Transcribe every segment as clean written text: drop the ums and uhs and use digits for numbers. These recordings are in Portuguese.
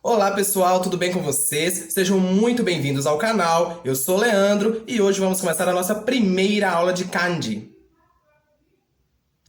Olá pessoal, tudo bem com vocês? Sejam muito bem-vindos ao canal. Eu sou o Leandro e hoje vamos começar a nossa primeira aula de kanji.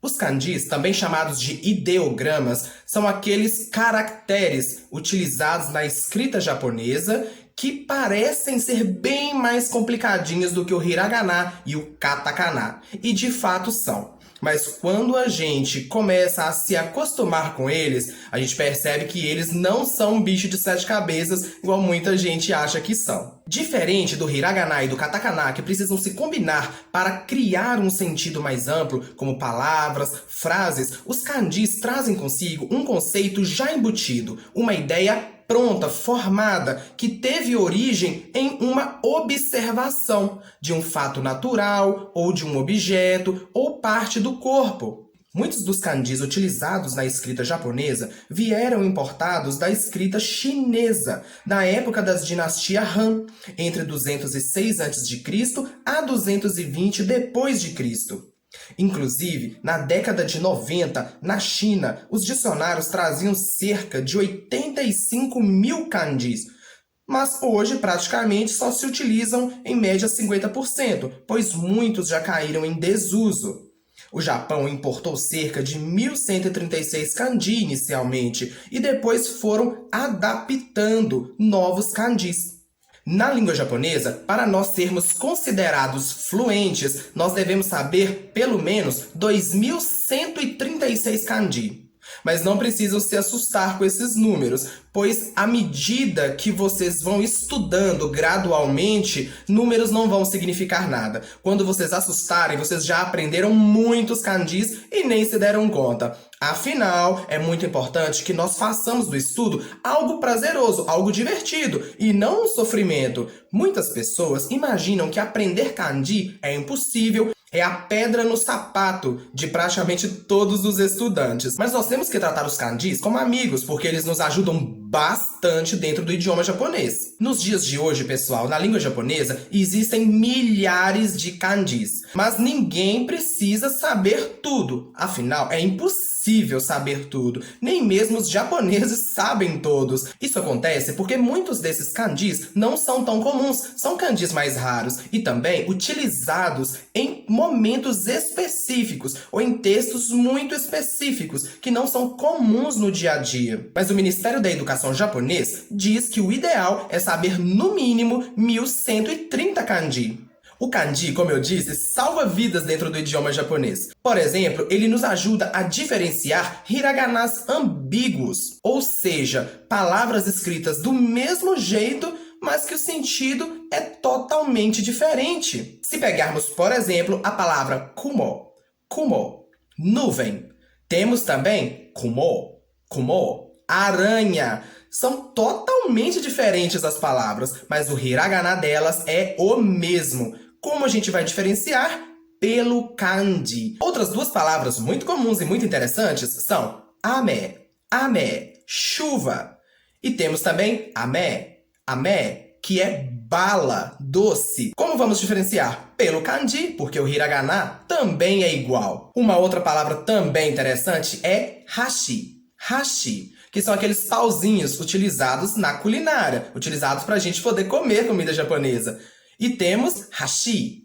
Os kanjis, também chamados de ideogramas, são aqueles caracteres utilizados na escrita japonesa que parecem ser bem mais complicadinhos do que o hiragana e o katakana. E de fato são. Mas quando a gente começa a se acostumar com eles, a gente percebe que eles não são um bicho de 7 cabeças, igual muita gente acha que são. Diferente do hiragana e do katakana, que precisam se combinar para criar um sentido mais amplo, como palavras, frases, os kanjis trazem consigo um conceito já embutido, uma ideia pronta, formada, que teve origem em uma observação de um fato natural, ou de um objeto, ou parte do corpo. Muitos dos kanjis utilizados na escrita japonesa vieram importados da escrita chinesa, da época das dinastias Han, entre 206 a.C. a 220 d.C. Inclusive, na década de 90, na China, os dicionários traziam cerca de 85 mil kanjis, mas hoje praticamente só se utilizam em média 50%, pois muitos já caíram em desuso. O Japão importou cerca de 1.136 kanji inicialmente e depois foram adaptando novos kanjis. Na língua japonesa, para nós sermos considerados fluentes, nós devemos saber pelo menos 2.136 kanji. Mas não precisam se assustar com esses números, pois à medida que vocês vão estudando gradualmente, números não vão significar nada. Quando vocês assustarem, vocês já aprenderam muitos kanjis e nem se deram conta. Afinal, é muito importante que nós façamos do estudo algo prazeroso, algo divertido e não um sofrimento. Muitas pessoas imaginam que aprender kanji é impossível, é a pedra no sapato de praticamente todos os estudantes. Mas nós temos que tratar os kanjis como amigos, porque eles nos ajudam bastante dentro do idioma japonês. Nos dias de hoje, pessoal, na língua japonesa, existem milhares de kanjis. Mas ninguém precisa saber tudo. Afinal, é impossível saber tudo. Nem mesmo os japoneses sabem todos. Isso acontece porque muitos desses kanjis não são tão comuns. São kanjis mais raros e também utilizados em momentos específicos ou em textos muito específicos que não são comuns no dia a dia. Mas o Ministério da Educação japonês diz que o ideal é saber no mínimo 1.130 kanji. O kanji, como eu disse, salva vidas dentro do idioma japonês. Por exemplo, ele nos ajuda a diferenciar hiraganas ambíguos, ou seja, palavras escritas do mesmo jeito, mas que o sentido é totalmente diferente. Se pegarmos, por exemplo, a palavra kumo, nuvem. Temos também kumo, aranha. São totalmente diferentes as palavras, mas o hiragana delas é o mesmo. Como a gente vai diferenciar? Pelo kanji. Outras duas palavras muito comuns e muito interessantes são ame, chuva. E temos também ame, que é bala, doce. Como vamos diferenciar? Pelo kanji, porque o hiragana também é igual. Uma outra palavra também interessante é hashi, que são aqueles pauzinhos utilizados na culinária, utilizados para a gente poder comer comida japonesa. E temos hashi,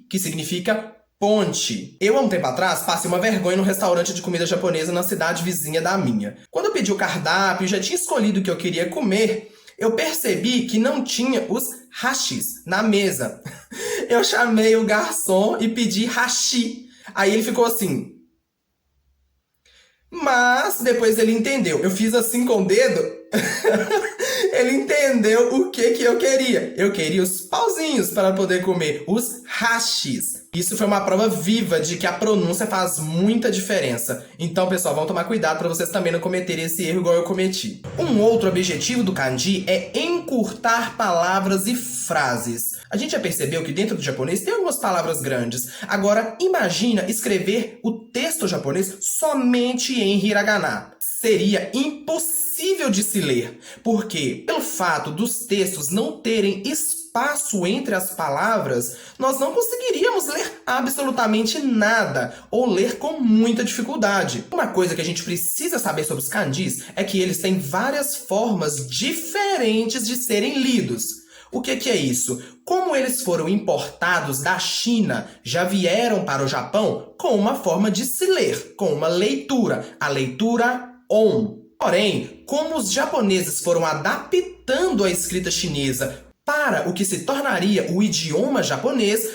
que significa ponte. Eu, há um tempo atrás, passei uma vergonha num restaurante de comida japonesa na cidade vizinha da minha. Quando eu pedi o cardápio e já tinha escolhido o que eu queria comer, eu percebi que não tinha os hashis na mesa. Eu chamei o garçom e pedi hashi. Aí ele ficou assim. Mas depois ele entendeu. Eu fiz assim com o dedo. Ele entendeu o que eu queria. Eu queria os pauzinhos para poder comer, os hashis. Isso foi uma prova viva de que a pronúncia faz muita diferença. Então, pessoal, vamos tomar cuidado para vocês também não cometerem esse erro igual eu cometi. Um outro objetivo do kanji é encurtar palavras e frases. A gente já percebeu que dentro do japonês tem algumas palavras grandes. Agora, imagina escrever o texto japonês somente em hiragana. Seria impossível de se ler. Por quê? Pelo fato dos textos não terem espaço espaço entre as palavras, nós não conseguiríamos ler absolutamente nada ou ler com muita dificuldade. Uma coisa que a gente precisa saber sobre os kanjis é que eles têm várias formas diferentes de serem lidos. O que é isso? Como eles foram importados da China, já vieram para o Japão com uma forma de se ler, com uma leitura, a leitura On. Porém, como os japoneses foram adaptando a escrita chinesa para o que se tornaria o idioma japonês,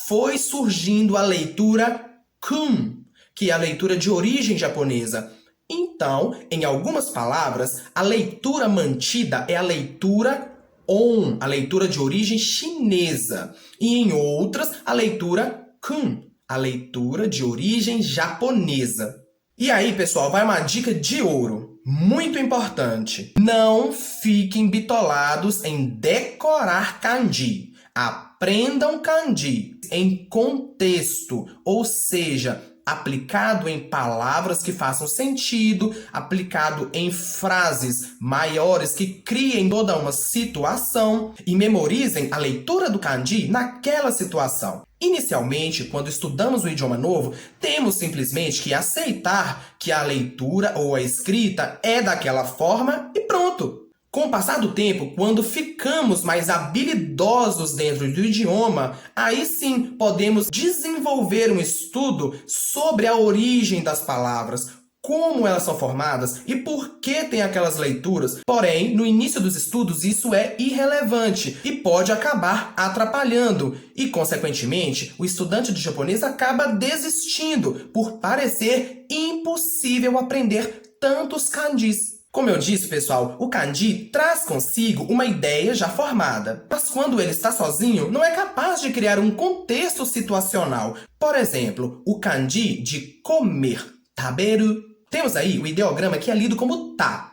foi surgindo a leitura Kun, que é a leitura de origem japonesa. Então, em algumas palavras, a leitura mantida é a leitura On, a leitura de origem chinesa. E em outras, a leitura Kun, a leitura de origem japonesa. E aí, pessoal, vai uma dica de ouro. Muito importante. Não fiquem bitolados em decorar kanji. Aprendam kanji em contexto, ou seja, aplicado em palavras que façam sentido, aplicado em frases maiores que criem toda uma situação e memorizem a leitura do kanji naquela situação. Inicialmente, quando estudamos um idioma novo, temos simplesmente que aceitar que a leitura ou a escrita é daquela forma e pronto. Com o passar do tempo, quando ficamos mais habilidosos dentro do idioma, aí sim podemos desenvolver um estudo sobre a origem das palavras, como elas são formadas e por que tem aquelas leituras. Porém, no início dos estudos, isso é irrelevante e pode acabar atrapalhando. E, consequentemente, o estudante de japonês acaba desistindo por parecer impossível aprender tantos kanjis. Como eu disse, pessoal, o kanji traz consigo uma ideia já formada, mas quando ele está sozinho, não é capaz de criar um contexto situacional. Por exemplo, o kanji de comer, taberu. Temos aí o ideograma que é lido como ta.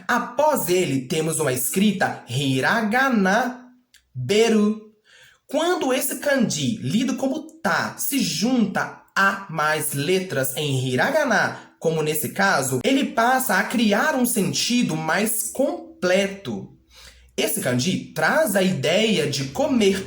Após ele, temos uma escrita hiragana, beru. Quando esse kanji, lido como ta, se junta a mais letras em hiragana, como nesse caso, ele passa a criar um sentido mais completo. Esse kanji traz a ideia de comer,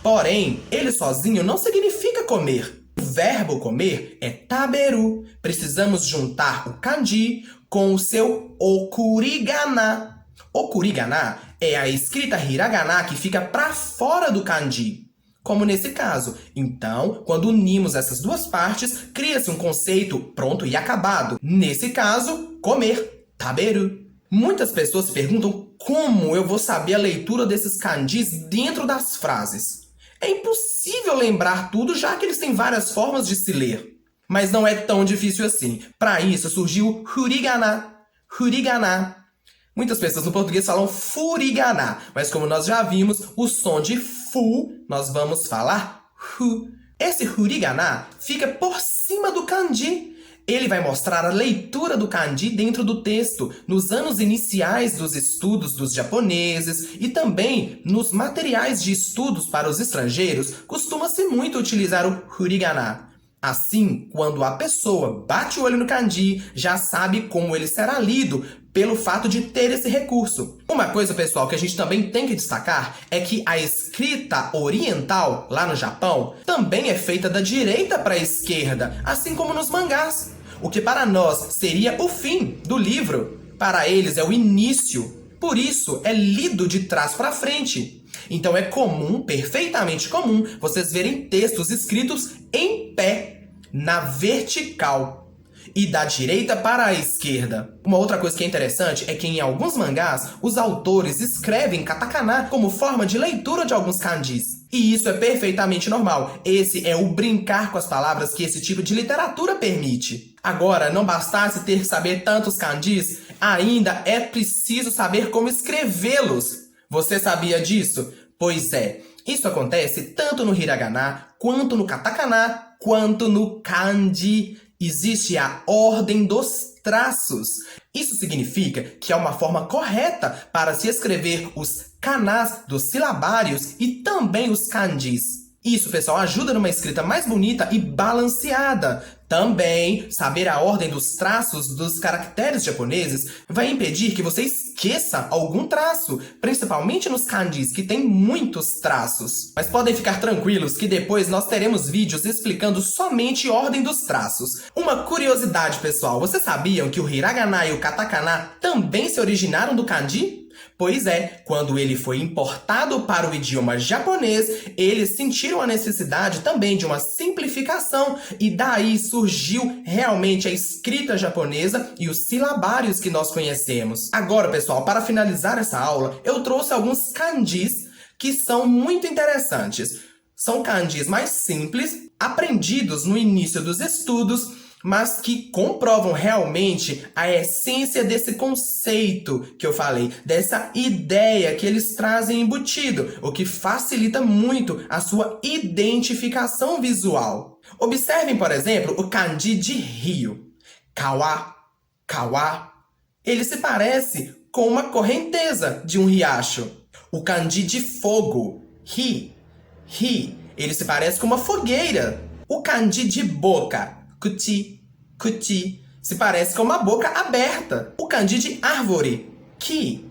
porém, ele sozinho não significa comer. O verbo comer é taberu. Precisamos juntar o kanji com o seu okurigana. Okurigana é a escrita hiragana que fica para fora do kanji, como nesse caso. Então, quando unimos essas duas partes, cria-se um conceito pronto e acabado. Nesse caso, comer, taberu. Muitas pessoas se perguntam como eu vou saber a leitura desses kanjis dentro das frases. É impossível lembrar tudo, já que eles têm várias formas de se ler. Mas não é tão difícil assim. Para isso, surgiu furigana. Furigana. Muitas pessoas no português falam furigana, mas como nós já vimos, o som de fu, nós vamos falar hu. Esse furigana fica por cima do kanji. Ele vai mostrar a leitura do kanji dentro do texto, nos anos iniciais dos estudos dos japoneses e também nos materiais de estudos para os estrangeiros, costuma-se muito utilizar o furigana. Assim, quando a pessoa bate o olho no kanji, já sabe como ele será lido pelo fato de ter esse recurso. Uma coisa, pessoal, que a gente também tem que destacar é que a escrita oriental, lá no Japão, também é feita da direita para a esquerda, assim como nos mangás. O que para nós seria o fim do livro, para eles é o início. Por isso, é lido de trás para frente. Então é comum, perfeitamente comum, vocês verem textos escritos em pé, na vertical, e da direita para a esquerda. Uma outra coisa que é interessante é que em alguns mangás, os autores escrevem katakana como forma de leitura de alguns kanjis. E isso é perfeitamente normal. Esse é o brincar com as palavras que esse tipo de literatura permite. Agora, não bastasse ter que saber tantos kanjis, ainda é preciso saber como escrevê-los. Você sabia disso? Pois é, isso acontece tanto no hiragana, quanto no katakana, quanto no kanji. Existe a ordem dos traços. Isso significa que há uma forma correta para se escrever os kanás dos silabários e também os kanjis. Isso, pessoal, ajuda numa escrita mais bonita e balanceada, Também, saber a ordem dos traços dos caracteres japoneses vai impedir que você esqueça algum traço, principalmente nos kanjis, que tem muitos traços. Mas podem ficar tranquilos que depois nós teremos vídeos explicando somente a ordem dos traços. Uma curiosidade, pessoal, vocês sabiam que o hiragana e o katakana também se originaram do kanji? Pois é, quando ele foi importado para o idioma japonês, eles sentiram a necessidade também de uma simplificação e daí surgiu realmente a escrita japonesa e os silabários que nós conhecemos. Agora, pessoal, para finalizar essa aula, eu trouxe alguns kanjis que são muito interessantes. São kanjis mais simples, aprendidos no início dos estudos, mas que comprovam realmente a essência desse conceito que eu falei, dessa ideia que eles trazem embutido, o que facilita muito a sua identificação visual. Observem, por exemplo, o kanji de rio. Kawa, kawa. Ele se parece com uma correnteza de um riacho. O kanji de fogo, hi, hi. Ele se parece com uma fogueira. O kanji de boca, kuchi, kuchi, se parece com uma boca aberta. O kanji de árvore, ki,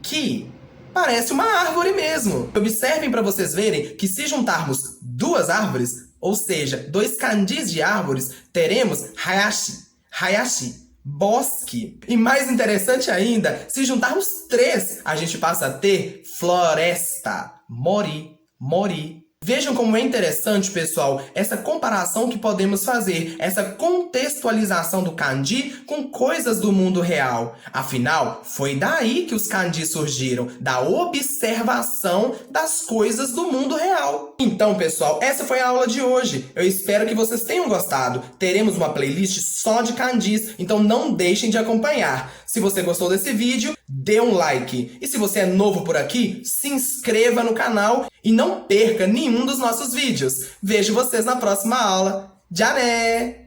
ki, parece uma árvore mesmo. Observem para vocês verem que se juntarmos duas árvores, ou seja, dois kanjis de árvores, teremos hayashi, hayashi, bosque. E mais interessante ainda, se juntarmos três, a gente passa a ter floresta, mori, mori. Vejam como é interessante, pessoal, essa comparação que podemos fazer, essa contextualização do kanji com coisas do mundo real. Afinal, foi daí que os kanjis surgiram, da observação das coisas do mundo real. Então, pessoal, essa foi a aula de hoje. Eu espero que vocês tenham gostado. Teremos uma playlist só de kanjis, então não deixem de acompanhar. Se você gostou desse vídeo, dê um like. E se você é novo por aqui, se inscreva no canal e não perca nenhum dos nossos vídeos. Vejo vocês na próxima aula. Já né!